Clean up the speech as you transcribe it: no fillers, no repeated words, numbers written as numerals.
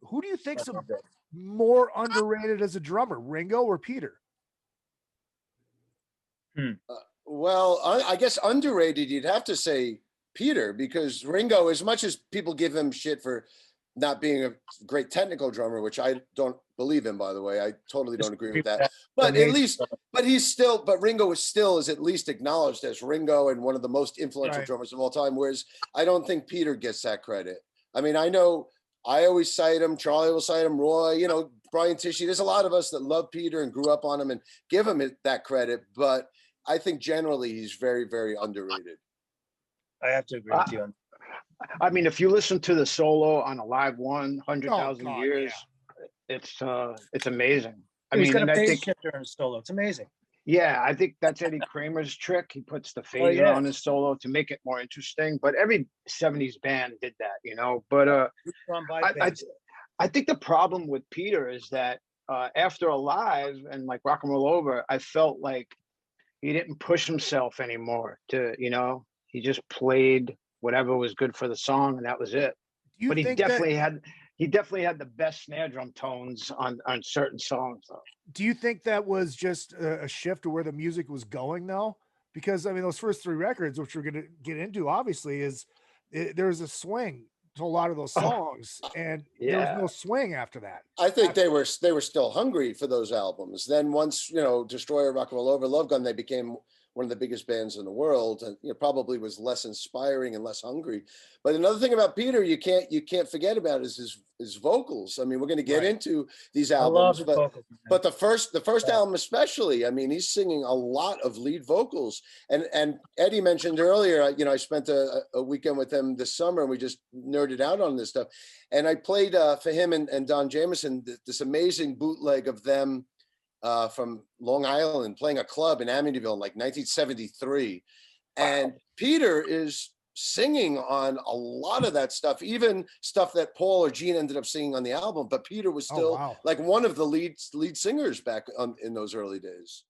Who do you think's more underrated as a drummer, Ringo or Peter? Well, I guess underrated, you'd have to say Peter, because Ringo, as much as people give him shit for not being a great technical drummer, which I don't believe in, by the way, I totally don't agree with that. But at least, but Ringo is at least acknowledged as Ringo and one of the most influential drummers of all time. Whereas I don't think Peter gets that credit. I mean, I know I always cite him, Charlie will cite him, Roy, you know, Brian Tishy. There's a lot of us that love Peter and grew up on him and give him that credit. But I think generally he's very, very underrated. I have to agree with you on. I mean, if you listen to the solo on a live one, 100,000 years, it's amazing. He's got a bass shifter in his solo. It's amazing. Yeah, I think that's Eddie Kramer's trick. He puts the phaser on his solo to make it more interesting. But every 70s band did that, you know. But I think the problem with Peter is that after Alive and like Rock and Roll Over, I felt like he didn't push himself anymore to, you know, he just played whatever was good for the song and that was it. But he definitely had the best snare drum tones on certain songs though. Do you think that was just a shift to where the music was going though? Because I mean, those first 3 records, which we're going to get into obviously, there's a swing to a lot of those songs, and there was no swing after that. I think they were still hungry for those albums. Then once, you know, Destroyer, Rock and Roll Over, Love Gun, they became one of the biggest bands in the world, and you know, probably was less inspiring and less hungry. But another thing about Peter you can't forget about is his vocals. I mean, we're going to get into these albums, but the first album especially, I mean, he's singing a lot of lead vocals. And Eddie mentioned earlier, you know, I spent a weekend with him this summer, and we just nerded out on this stuff. And I played for him and Don Jamieson this amazing bootleg of them from Long Island playing a club in Amityville in like 1973. And Peter is singing on a lot of that stuff, even stuff that Paul or Gene ended up singing on the album. But Peter was still like one of the lead singers back in those early days.